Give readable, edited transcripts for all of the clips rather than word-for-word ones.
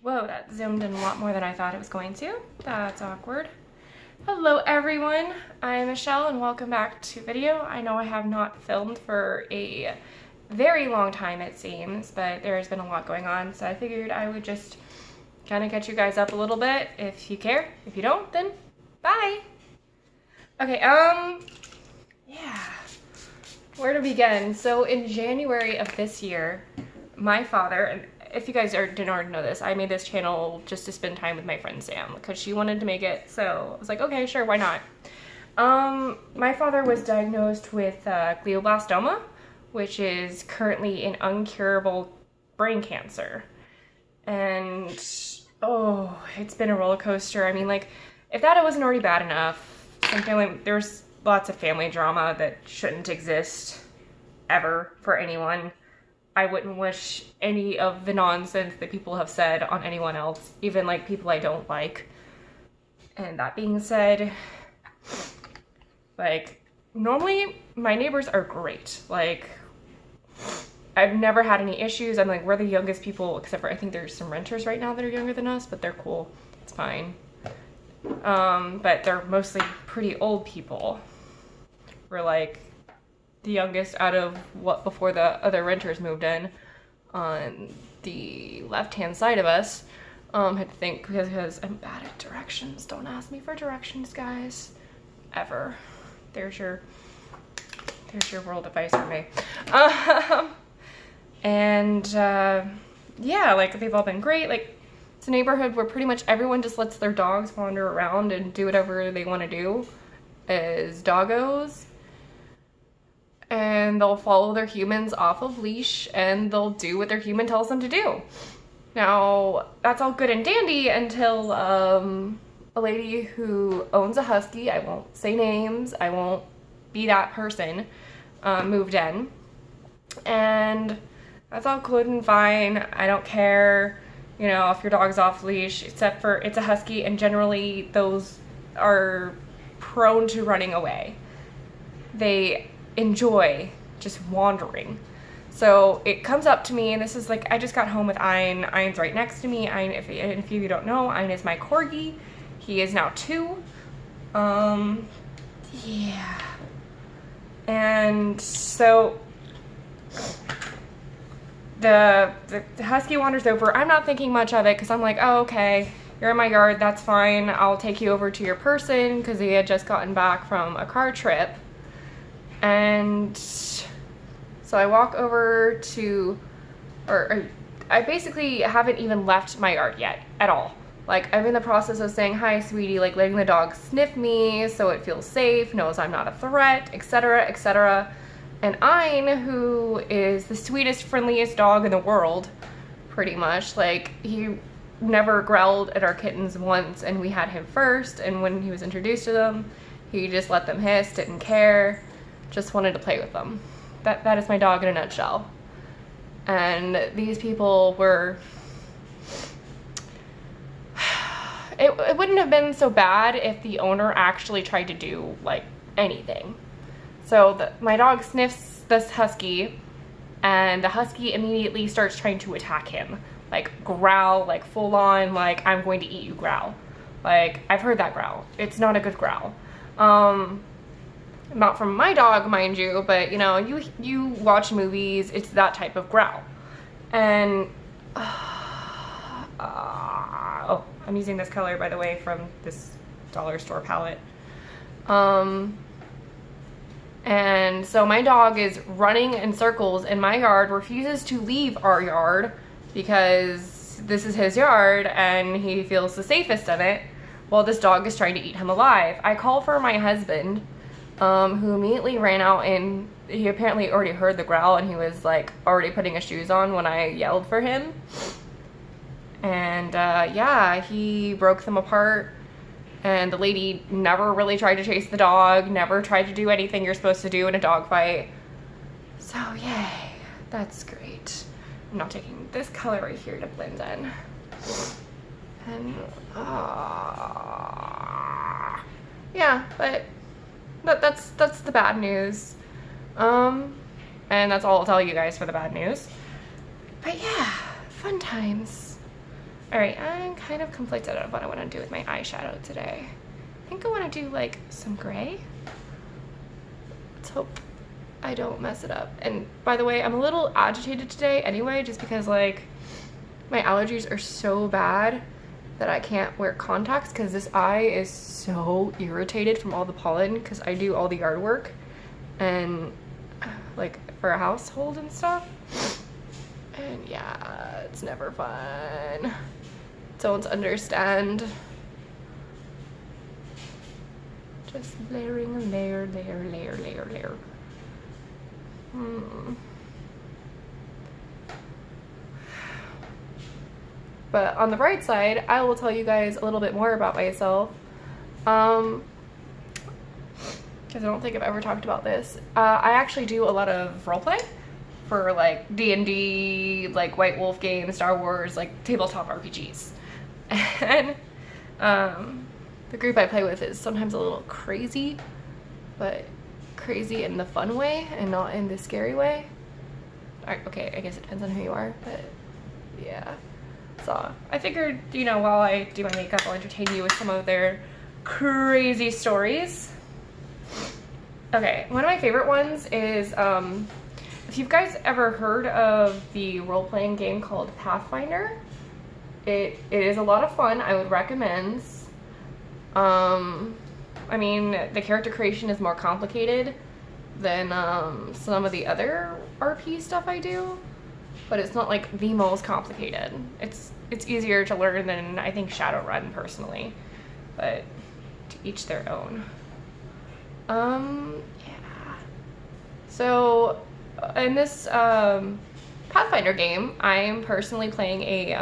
Whoa, that zoomed in a lot more than I thought it was going to. That's awkward. Hello everyone, I'm Michelle and welcome back to video. I know I have not filmed for a very long time it seems, but there has been a lot going on, so I figured I would just kind of catch you guys up a little bit if you care. If you don't, then bye. Okay, yeah. Where to begin? So in January of this year, my father, and if you guys didn't already know this, I made this channel just to spend time with my friend Sam because she wanted to make it, so I was like, okay, sure, why not? My father was diagnosed with glioblastoma, which is currently an incurable brain cancer. And, oh, it's been a roller coaster. I mean, like, if that wasn't already bad enough, there's lots of family drama that shouldn't exist ever for anyone. I wouldn't wish any of the nonsense that people have said on anyone else, even like people I don't like. And that being said, like, normally my neighbors are great. Like, I've never had any issues. I'm like, we're the youngest people, except for I think there's some renters right now that are younger than us, but they're cool. It's fine. But they're mostly pretty old people. We're like the youngest out of what before the other renters moved in on the left-hand side of us. Had to think because I'm bad at directions. Don't ask me for directions, guys. Ever. There's your world advice for me. Yeah, like they've all been great. Like it's a neighborhood where pretty much everyone just lets their dogs wander around and do whatever they want to do as doggos. And they'll follow their humans off of leash and they'll do what their human tells them to do. Now, that's all good and dandy until a lady who owns a husky, I won't say names, I won't be that person, moved in. And that's all good and fine. I don't care, you know, if your dog's off leash, except for it's a husky and generally those are prone to running away. They enjoy just wandering. So it comes up to me, and this is like, I just got home with Ein. Ein's right next to me. Ein, if you don't know, Ein is my corgi. He is now 2. Yeah. And so the husky wanders over. I'm not thinking much of it because I'm like, oh, okay, you're in my yard, that's fine. I'll take you over to your person because he had just gotten back from a car trip. And so I walk over to, or I basically haven't even left my yard yet at all. Like I'm in the process of saying, hi sweetie, like letting the dog sniff me so it feels safe, knows I'm not a threat, etc., etc. And Ein, who is the sweetest, friendliest dog in the world, pretty much, like he never growled at our kittens once and we had him first, and when he was introduced to them, he just let them hiss, didn't care. Just wanted to play with them. That is my dog in a nutshell. And these people were, it wouldn't have been so bad if the owner actually tried to do like anything. So my dog sniffs this husky and the husky immediately starts trying to attack him. Like growl, like full on, like I'm going to eat you growl. Like I've heard that growl. It's not a good growl. Not from my dog, mind you, but you know, you watch movies, it's that type of growl. And oh, I'm using this color, by the way, from this dollar store palette. And so my dog is running in circles in my yard, refuses to leave our yard because this is his yard and he feels the safest in it, while this dog is trying to eat him alive. I call for my husband, who immediately ran out, and he apparently already heard the growl and he was like already putting his shoes on when I yelled for him. And yeah, he broke them apart, and the lady never really tried to chase the dog, never tried to do anything you're supposed to do in a dog fight. So yay, that's great. I'm not taking this color right here to blend in. And yeah, but that's the bad news. And that's all I'll tell you guys for the bad news. But yeah, fun times. All right, I'm kind of conflicted on what I want to do with my eyeshadow today. I think I want to do like some gray. Let's hope I don't mess it up. And by the way, I'm a little agitated today anyway, just because like my allergies are so bad that I can't wear contacts because this eye is so irritated from all the pollen because I do all the yard work and like for a household and stuff. And yeah, it's never fun. Don't understand. Just layering a layer. But on the bright side, I will tell you guys a little bit more about myself. Because I don't think I've ever talked about this. I actually do a lot of roleplay for like D&D, like White Wolf games, Star Wars, like tabletop RPGs. And the group I play with is sometimes a little crazy, but crazy in the fun way and not in the scary way. Okay, I guess it depends on who you are, but yeah. So I figured, you know, while I do my makeup, I'll entertain you with some of their crazy stories. Okay, one of my favorite ones is, if you guys ever heard of the role-playing game called Pathfinder, it is a lot of fun. I would recommend. I mean, the character creation is more complicated than some of the other RP stuff I do, but it's not like the most complicated. It's easier to learn than I think Shadowrun personally, but to each their own. Yeah. So in this Pathfinder game, I am personally playing a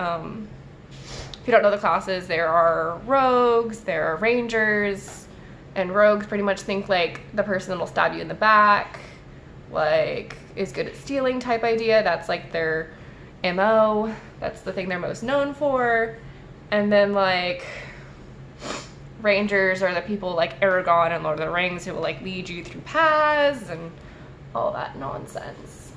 if you don't know the classes, there are rogues, there are rangers, and rogues pretty much think like the person that'll stab you in the back, like is good at stealing type idea. That's like their MO. That's the thing they're most known for. And then like rangers are the people like Aragorn and Lord of the Rings who will like lead you through paths and all that nonsense.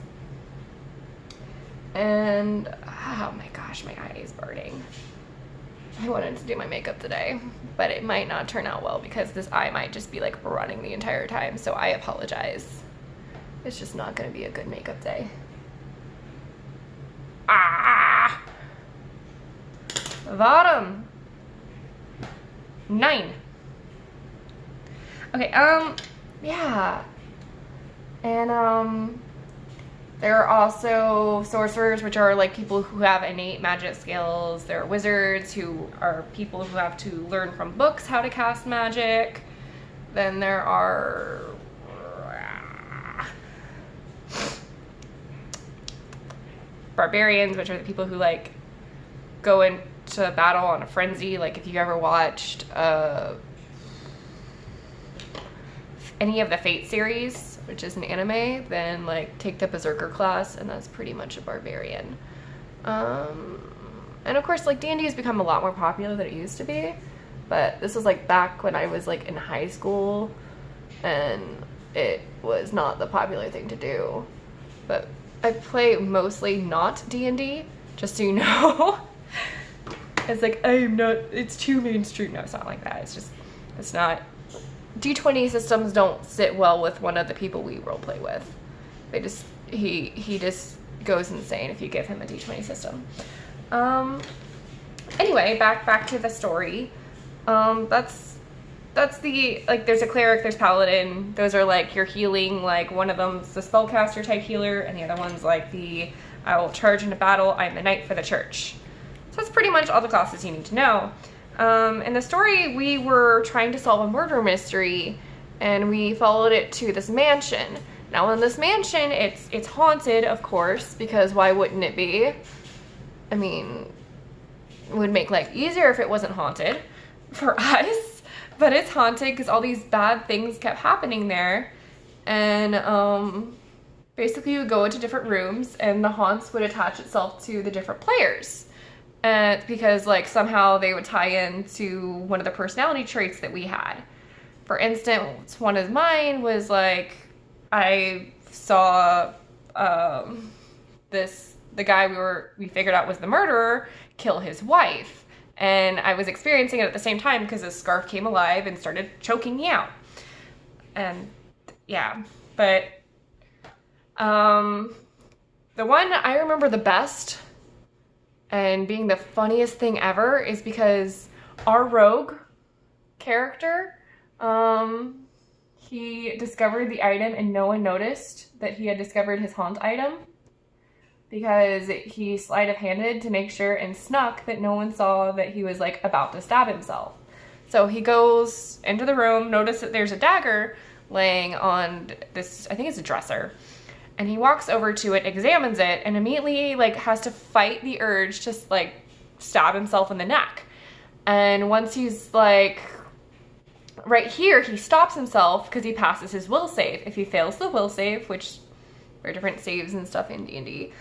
And oh my gosh, my eye is burning. I wanted to do my makeup today, but it might not turn out well because this eye might just be like running the entire time, so I apologize. It's just not gonna be a good makeup day. Ah! Bottom 9. Okay, yeah. And there are also sorcerers, which are like people who have innate magic skills. There are wizards, who are people who have to learn from books how to cast magic. Then there are barbarians, which are the people who like go into battle on a frenzy. Like if you ever watched any of the Fate series, which is an anime, then like take the Berserker class, and that's pretty much a barbarian. And of course, like D&D has become a lot more popular than it used to be, but this was like back when I was like in high school, and it was not the popular thing to do. But I play mostly not D&D, just so you know. It's like, it's too mainstream. No, it's not like that. It's not. D20 systems don't sit well with one of the people we roleplay with. He just goes insane if you give him a D20 system. Anyway, back to the story. That's the, like, there's a cleric, there's paladin. Those are like your healing, like one of them's the spellcaster type healer, and the other one's like I will charge into battle, I'm the knight for the church. So that's pretty much all the classes you need to know. In the story, we were trying to solve a murder mystery, and we followed it to this mansion. Now in this mansion, it's haunted, of course, because why wouldn't it be? I mean, it would make life easier if it wasn't haunted for us, but it's haunted because all these bad things kept happening there. And basically you would go into different rooms and the haunts would attach itself to the different players. Because like somehow they would tie into one of the personality traits that we had. For instance, one of mine was like, I saw the guy we figured out was the murderer kill his wife. And I was experiencing it at the same time because his scarf came alive and started choking me out. And yeah, but the one I remember the best and being the funniest thing ever is because our rogue character, he discovered the item and no one noticed that he had discovered his haunt item because he sleight of handed to make sure and snuck that no one saw that he was like about to stab himself. So he goes into the room, notices that there's a dagger laying on this, I think it's a dresser, and he walks over to it, examines it, and immediately like has to fight the urge to like stab himself in the neck. And once he's like right here, he stops himself because he passes his will save. If he fails the will save, which there are different saves and stuff in D&D,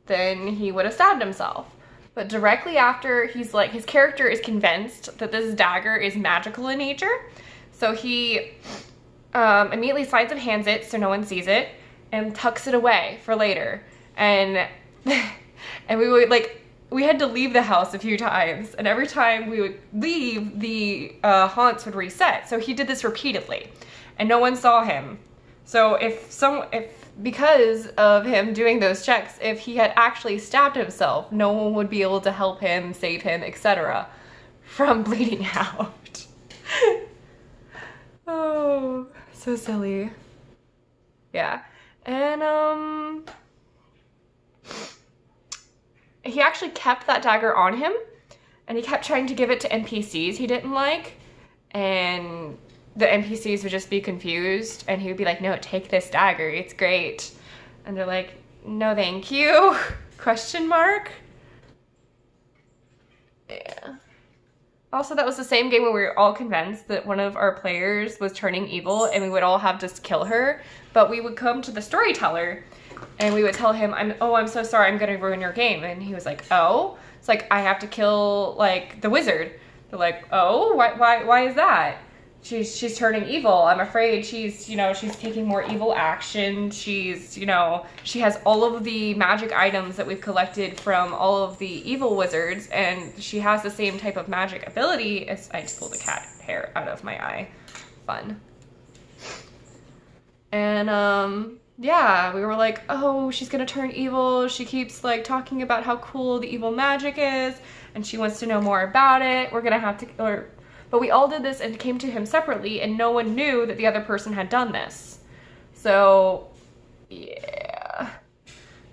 then he would have stabbed himself. But directly after, he's like, his character is convinced that this dagger is magical in nature. So he immediately sleights of hands it so no one sees it and tucks it away for later. And and we would like, we had to leave the house a few times, and every time we would leave, the haunts would reset. So he did this repeatedly, and no one saw him. So because of him doing those checks, if he had actually stabbed himself, no one would be able to help him, save him, etc. from bleeding out. Oh, so silly. Yeah. And he actually kept that dagger on him, and he kept trying to give it to NPCs he didn't like, and the NPCs would just be confused, and he would be like, no, take this dagger, it's great. And they're like, no thank you, question mark. Yeah. Also, that was the same game where we were all convinced that one of our players was turning evil, and we would all have to kill her, but we would come to the storyteller and we would tell him, I'm so sorry, I'm gonna ruin your game. And he was like, oh? It's like, I have to kill like the wizard. They're like, oh, why is that? She's turning evil. I'm afraid she's taking more evil action. She's, she has all of the magic items that we've collected from all of the evil wizards, and she has the same type of magic ability as, I just pulled a cat hair out of my eye. Fun. And, yeah, we were like, oh, she's gonna turn evil. She keeps like talking about how cool the evil magic is, and she wants to know more about it. We're gonna have to, but we all did this and came to him separately, and no one knew that the other person had done this. So, yeah.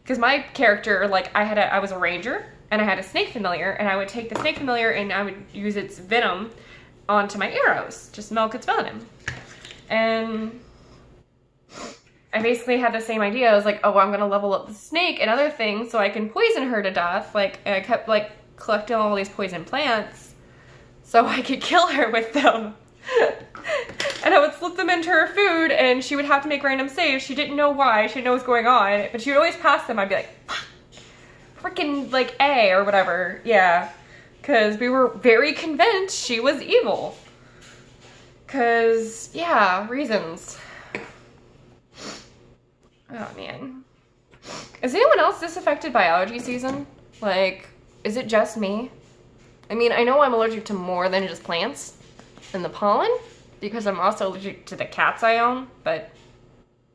Because my character, like, I was a ranger, and I had a snake familiar, and I would take the snake familiar and I would use its venom onto my arrows, just milk its venom. And I basically had the same idea. I was like, oh, I'm gonna level up the snake and other things so I can poison her to death. Like, and I kept like collecting all these poison plants so I could kill her with them. And I would slip them into her food, and she would have to make random saves. She didn't know why, she didn't know what was going on, but she would always pass them. I'd be like, freaking like A or whatever. Yeah, because we were very convinced she was evil. Because, yeah, reasons. Oh man. Is anyone else disaffected by allergy season? Like, is it just me? I mean, I know I'm allergic to more than just plants and the pollen, because I'm also allergic to the cats I own, but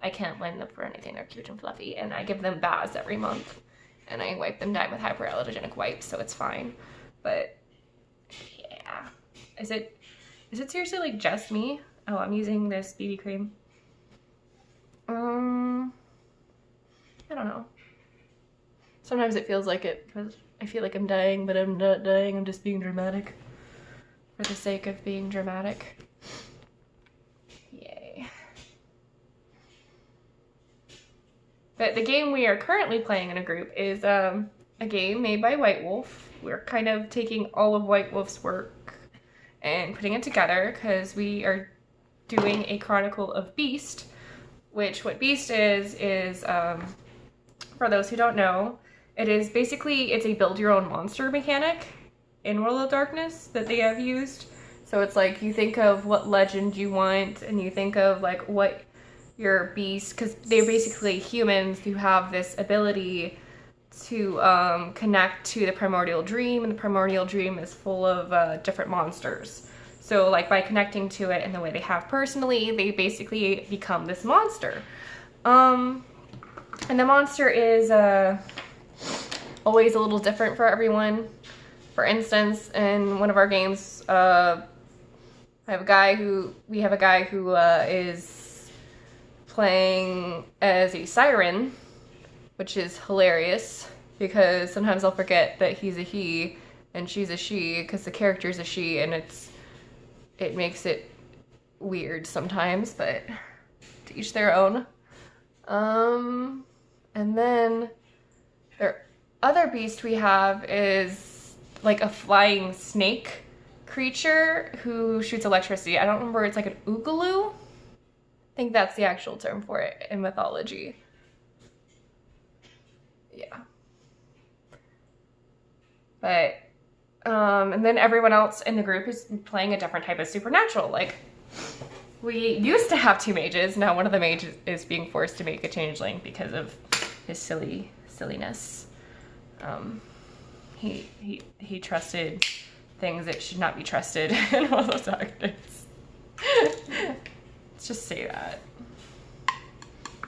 I can't blame them for anything. They're cute and fluffy, and I give them baths every month, and I wipe them down with hyperallergenic wipes, so it's fine. But, yeah. Is it seriously, like, just me? Oh, I'm using this BB cream. I don't know. Sometimes it feels like it, because I feel like I'm dying, but I'm not dying. I'm just being dramatic for the sake of being dramatic. Yay. But the game we are currently playing in a group is a game made by White Wolf. We're kind of taking all of White Wolf's work and putting it together because we are doing a Chronicle of Beast, which what Beast is for those who don't know, it is basically, it's a build your own monster mechanic in World of Darkness that they have used. So it's like, you think of what legend you want, and you think of like what your beast, because they're basically humans who have this ability to connect to the primordial dream, and the primordial dream is full of different monsters. So like by connecting to it in the way they have personally, they basically become this monster. And the monster is always a little different for everyone. For instance, in one of our games, we have a guy who is playing as a siren, which is hilarious because sometimes I'll forget that he's a he and she's a she because the character's a she, and it makes it weird sometimes, but to each their own. And then the other beast we have is like a flying snake creature who shoots electricity. I don't remember, it's like an oogaloo. I think that's the actual term for it in mythology. Yeah. But, and then everyone else in the group is playing a different type of supernatural. Like, we used to have 2 mages, now one of the mages is being forced to make a changeling because of his silliness. He trusted things that should not be trusted in World of Darkness. Let's just say that.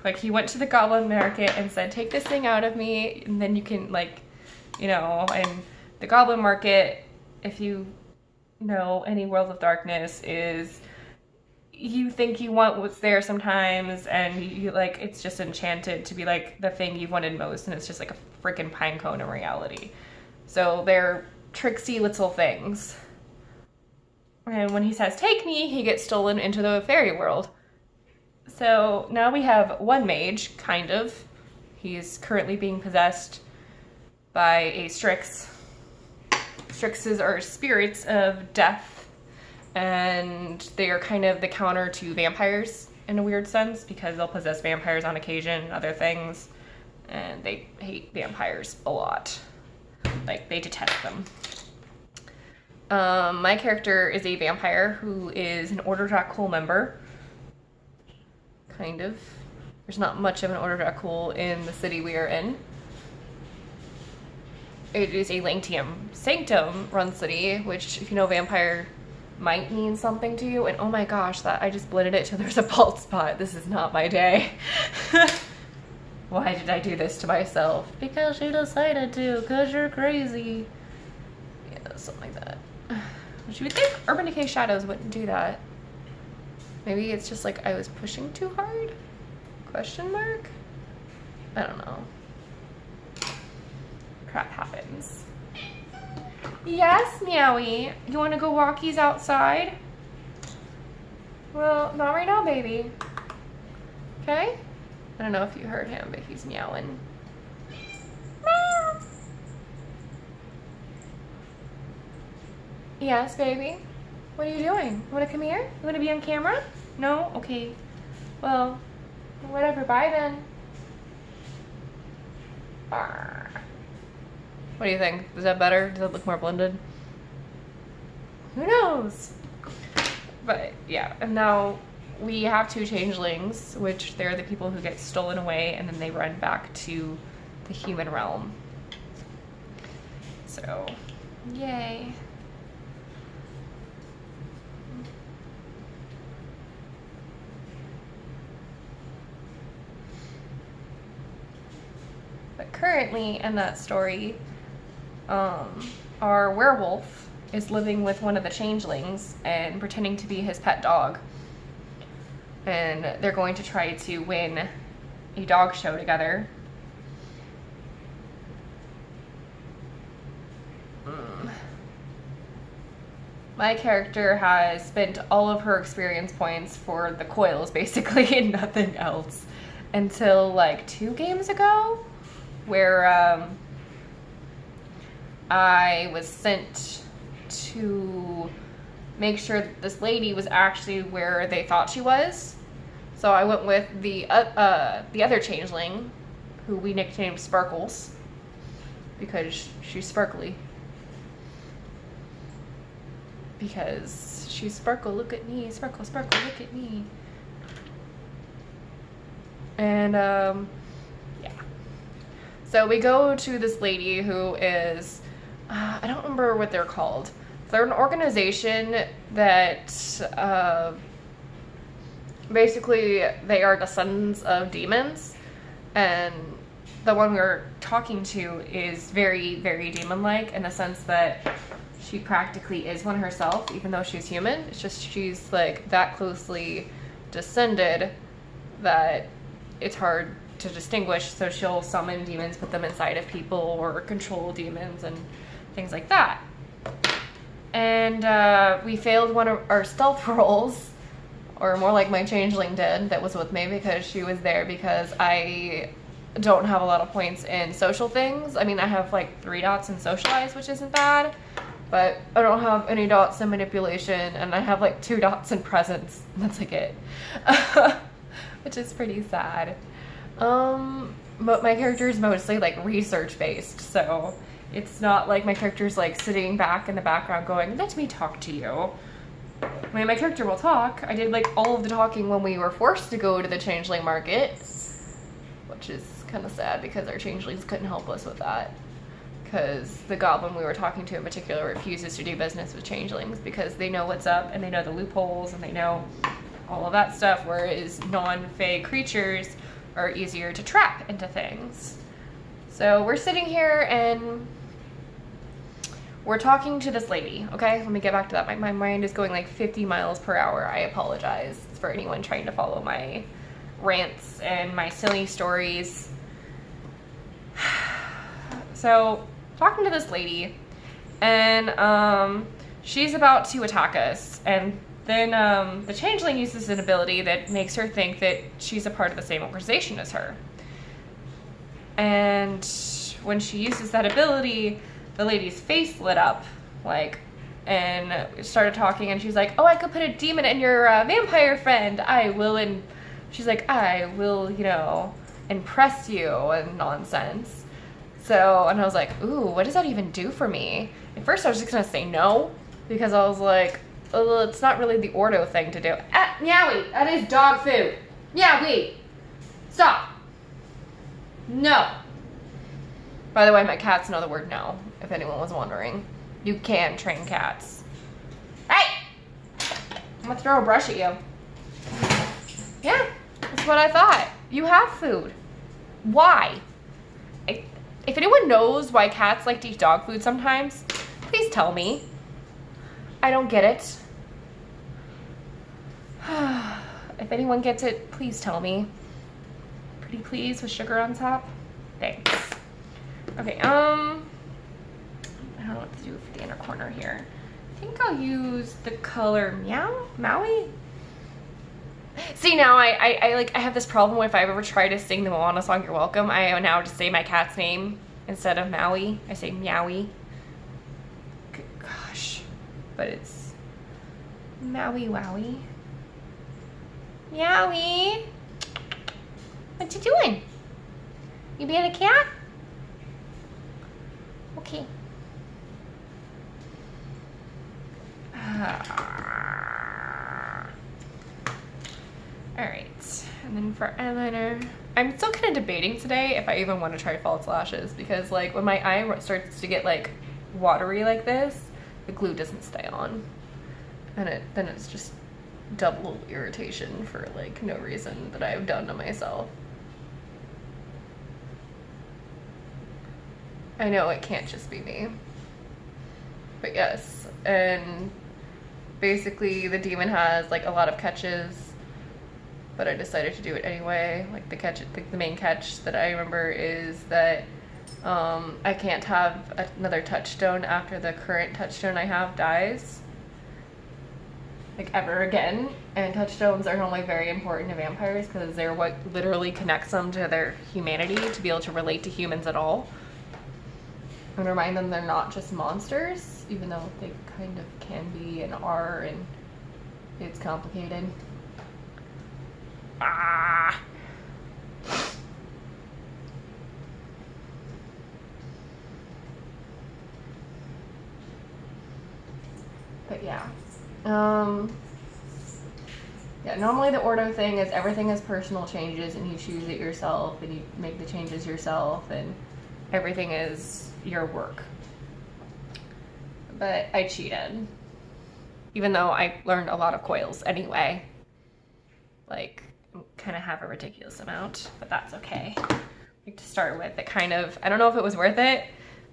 Like, he went to the goblin market and said, take this thing out of me, and then you can, like, you know, and the goblin market, if you know any World of Darkness, is you think you want what's there sometimes, and you like, it's just enchanted to be like the thing you've wanted most, and it's just like a freaking pine cone in reality. So they're tricksy little things. And when he says, take me, he gets stolen into the fairy world. So now we have 1 mage, kind of. He's currently being possessed by a Strix. Strixes are spirits of death, and they are kind of the counter to vampires in a weird sense, because they'll possess vampires on occasion and other things, and they hate vampires a lot. Like, they detest them. My character is a vampire who is an Order Dracul member. Kind of. There's not much of an Order Dracul in the city we are in. It is a Langtium Sanctum run city, which, if you know vampire, might mean something to you. And oh my gosh, that I just blended it till there's a bald spot. This is not my day. Why did I do this to myself? Because you decided to, because you're crazy. Yeah, something like that. Which you would think Urban Decay Shadows wouldn't do that. Maybe it's just like I was pushing too hard? Question mark? I don't know. Crap happens. Yes, Meowie. You want to go walkies outside? Well, not right now, baby. Okay? I don't know if you heard him, but he's meowing. Meow. Yes, baby. What are you doing? You want to come here? You want to be on camera? No? Okay. Well, whatever. Bye then. Arr. What do you think? Is that better? Does that look more blended? Who knows? But yeah, and now we have 2 changelings, which they're the people who get stolen away and then they run back to the human realm. So, yay. But currently in that story, our werewolf is living with one of the changelings and pretending to be his pet dog. And they're going to try to win a dog show together. My character has spent all of her experience points for the coils, basically, and nothing else. Until like 2 games ago, where I was sent to make sure that this lady was actually where they thought she was. So I went with the other changeling, who we nicknamed Sparkles, because she's sparkly. Because she's sparkle, look at me, sparkle, sparkle, look at me. And yeah. So we go to this lady who is, I don't remember what they're called. They're an organization that basically they are descendants of demons, and the one we're talking to is very, very demon-like in the sense that she practically is one herself, even though she's human. It's just she's like that closely descended that it's hard to distinguish, so she'll summon demons, put them inside of people, or control demons and things like that. And we failed one of our stealth rolls, or more like my changeling did that was with me, because she was there because I don't have a lot of points in social things. I mean, I have like 3 dots in socialize, which isn't bad, but I don't have any dots in manipulation, and I have like 2 dots in presence, and that's like it. Which is pretty sad. But my character is mostly like research based, so it's not like my character's like sitting back in the background going, let me talk to you. I mean, my character will talk. I did like all of the talking when we were forced to go to the changeling market, which is kind of sad because our changelings couldn't help us with that. Because the goblin we were talking to in particular refuses to do business with changelings because they know what's up and they know the loopholes and they know all of that stuff, whereas non-fey creatures are easier to trap into things. So we're sitting here and we're talking to this lady, okay? Let me get back to that. My mind is going like 50 miles per hour. I apologize for anyone trying to follow my rants and my silly stories. So, talking to this lady, and she's about to attack us, and then the changeling uses an ability that makes her think that she's a part of the same organization as her. And when she uses that ability, the lady's face lit up, like, and started talking, and she's like, oh, I could put a demon in your vampire friend. I will, and she's like, I will, you know, impress you, and nonsense. So, and I was like, ooh, what does that even do for me? At first I was just gonna say no, because I was like, well, it's not really the Ordo thing to do. Meowie, that is dog food. Meowie, stop. No. By the way, my cats know the word no, if anyone was wondering. You can train cats. Hey! I'm gonna throw a brush at you. Yeah, that's what I thought. You have food. Why? If anyone knows why cats like to eat dog food sometimes, please tell me. I don't get it. If anyone gets it, please tell me. Pretty please with sugar on top. Thanks. Okay, I don't know what to do for the inner corner here. I think I'll use the color Maui? See, now I have this problem if I ever try to sing the Moana song, You're Welcome, I now just say my cat's name instead of Maui. I say Meowie. Gosh. But it's Maui Wowie. Meowie. What you doing? You being a cat? Okay. Alright, and then for eyeliner, I'm still kind of debating today if I even want to try false lashes, because like when my eye starts to get like watery like this, the glue doesn't stay on, and then it's just double irritation for like no reason that I've done to myself. I know it can't just be me, but yes, and basically the demon has like a lot of catches, but I decided to do it anyway. Like the main catch that I remember is that I can't have another touchstone after the current touchstone I have dies, like ever again. And touchstones are normally very important to vampires because they're what literally connects them to their humanity to be able to relate to humans at all. And remind them they're not just monsters, even though they kind of can be and are, and it's complicated. Ah. But yeah. Yeah, normally the Ordo thing is everything is personal changes and you choose it yourself and you make the changes yourself, and everything is your work. But I cheated. Even though I learned a lot of coils anyway. Like, kind of have a ridiculous amount, but that's okay. Like, to start with, it kind of, I don't know if it was worth it,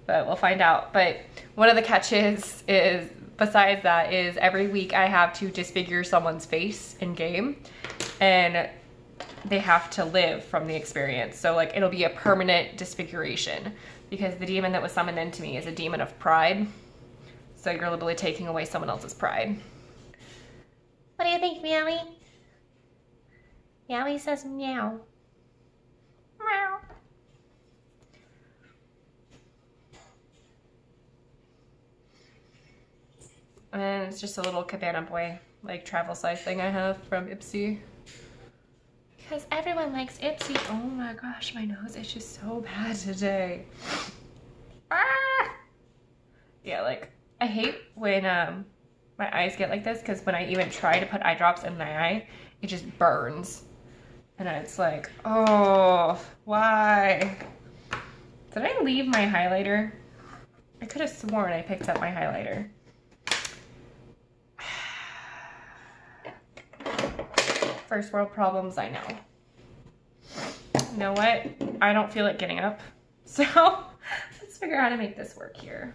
but we'll find out. But one of the catches is, besides that, is every week I have to disfigure someone's face in game, and they have to live from the experience. So like, it'll be a permanent disfiguration because the demon that was summoned into me is a demon of pride. So you're literally taking away someone else's pride. What do you think, Meowie? Meowie says meow. Meow. And it's just a little Cabana Boy, like, travel size thing I have from Ipsy. Because everyone likes Ipsy. Oh my gosh, my nose is just so bad today. Ah! Yeah, like, I hate when my eyes get like this, because when I even try to put eye drops in my eye, it just burns. And it's like, oh, why? Did I leave my highlighter? I could have sworn I picked up my highlighter. First world problems, I know. You know what? I don't feel like getting up. So let's figure out how to make this work here.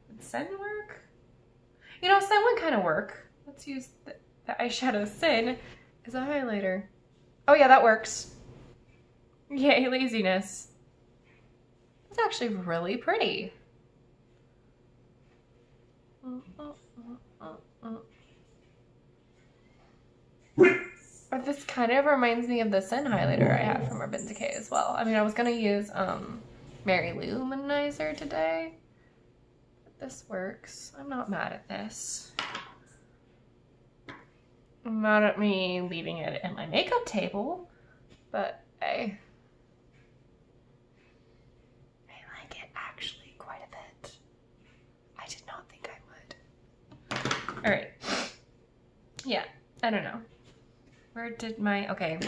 Would Sin work? You know, Sin would kind of work. Let's use the eyeshadow Sin as a highlighter. Oh yeah, that works. Yay, laziness. It's actually really pretty. But this kind of reminds me of the Sin highlighter I have from Urban Decay as well. I mean, I was gonna use Mary Lou Luminizer today. But this works. I'm not mad at this. I'm mad at me leaving it at my makeup table, but hey. I like it actually quite a bit. I did not think I would. All right. Yeah, I don't know. Where did my, okay.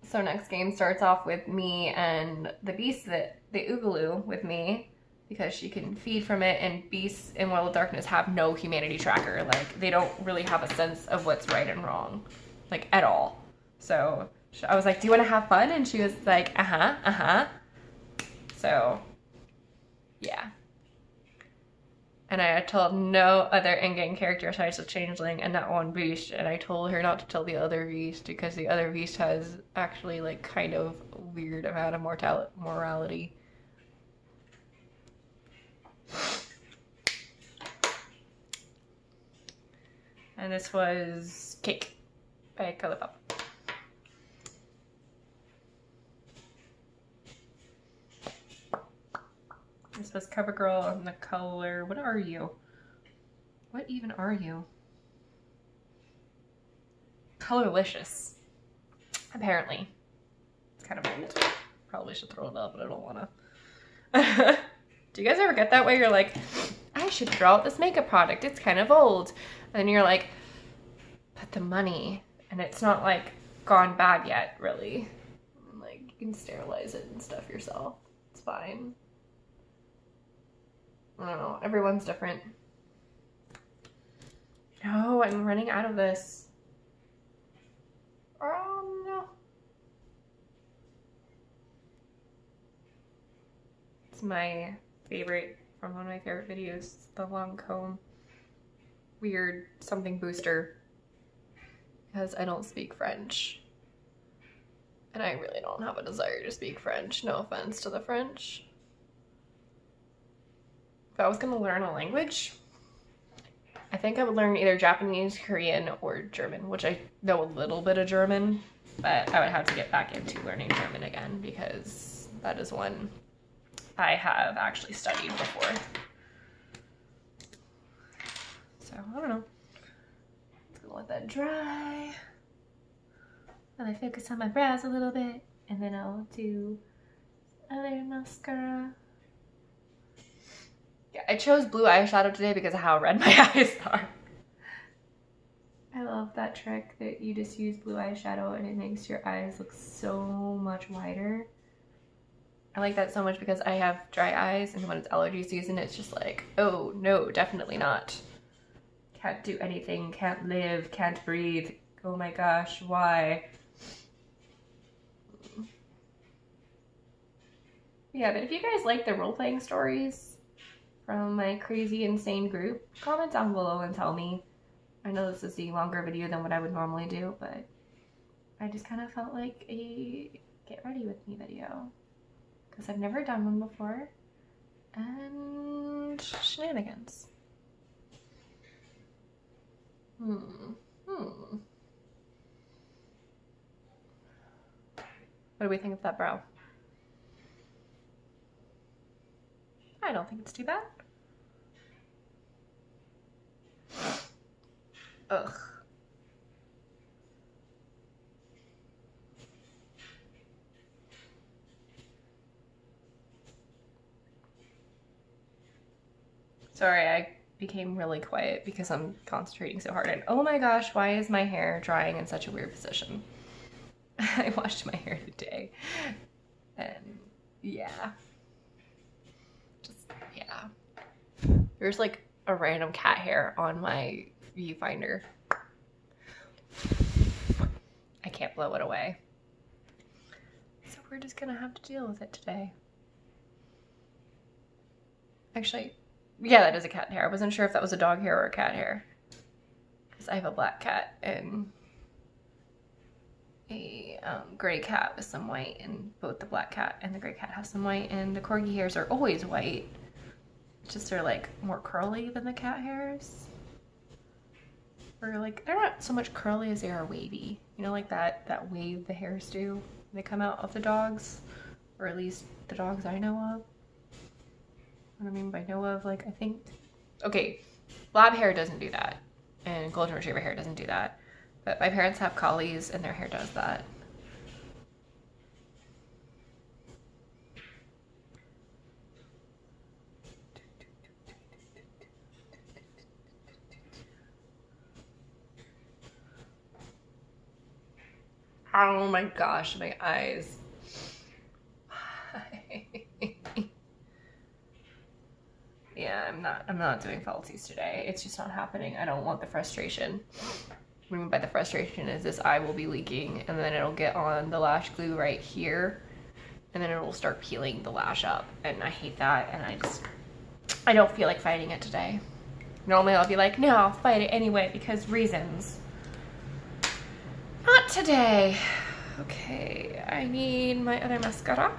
So next game starts off with me and the beast, the Oogaloo with me, because she can feed from it, and beasts in World of Darkness have no humanity tracker. Like, they don't really have a sense of what's right and wrong, like, at all. So I was like, do you want to have fun? And she was like, uh-huh. So, yeah. And I had told no other in-game character besides the Changeling and that one beast, and I told her not to tell the other beast because the other beast has actually, like, kind of a weird amount of morality. And this was Cake by Colourpop. This was CoverGirl on the color. What are you? What even are you? Colorlicious. Apparently. It's kind of old. Probably should throw it up, but I don't want to. Do you guys ever get that way? You're like, I should throw out this makeup product. It's kind of old. And you're like, but the money. And it's not like gone bad yet, really. Like, you can sterilize it and stuff yourself. It's fine. I don't know. Everyone's different. No, I'm running out of this. Oh, no. It's my favorite, from one of my favorite videos, the Lancome weird something booster, because I don't speak French. And I really don't have a desire to speak French. No offense to the French. If I was gonna learn a language, I think I would learn either Japanese, Korean, or German, which I know a little bit of German, but I would have to get back into learning German again because that is one I have actually studied before. So, I don't know. Just gonna let that dry. And I focus on my brows a little bit, and then I'll do other mascara. Yeah, I chose blue eyeshadow today because of how red my eyes are. I love that trick that you just use blue eyeshadow and it makes your eyes look so much wider. I like that so much because I have dry eyes, and when it's allergy season, it's just like, oh no, definitely not. Can't do anything, can't live, can't breathe. Oh my gosh, why? Yeah, but if you guys like the role-playing stories from my crazy, insane group, comment down below and tell me. I know this is a longer video than what I would normally do, but I just kind of felt like a get ready with me video. Because I've never done one before. And shenanigans. What do we think of that brow? I don't think it's too bad. Ugh. Sorry, I became really quiet because I'm concentrating so hard. And oh my gosh, why is my hair drying in such a weird position? I washed my hair today. And yeah. Just, yeah. There's like a random cat hair on my viewfinder. I can't blow it away. So we're just gonna have to deal with it today. Actually, yeah, that is a cat hair. I wasn't sure if that was a dog hair or a cat hair. Because I have a black cat and a gray cat with some white, and both the black cat and the gray cat have some white, and the corgi hairs are always white. Just they're like more curly than the cat hairs. Or like, they're not so much curly as they are wavy. You know, like that wave the hairs do. They come out of the dogs, or at least the dogs I know of. What I mean by know of, like, I think, okay, lab hair doesn't do that, and golden retriever hair doesn't do that, but my parents have collies and their hair does that. Oh my gosh, my eyes. Yeah, I'm not doing falsies today. It's just not happening. I don't want the frustration. What I mean by the frustration is this eye will be leaking, and then it'll get on the lash glue right here, and then it will start peeling the lash up, and I hate that, and I don't feel like fighting it today. Normally I'll be like, no, I'll fight it anyway because reasons. Not today. Okay, I need my other mascara.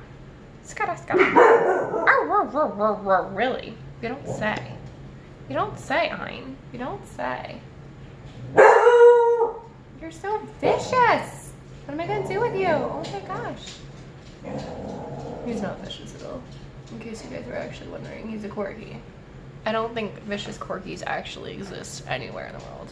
Really? You don't say. You don't say, Hein. You don't say. You're so vicious. What am I gonna do with you? Oh my gosh. He's not vicious at all. In case you guys were actually wondering, he's a corgi. I don't think vicious corgis actually exist anywhere in the world.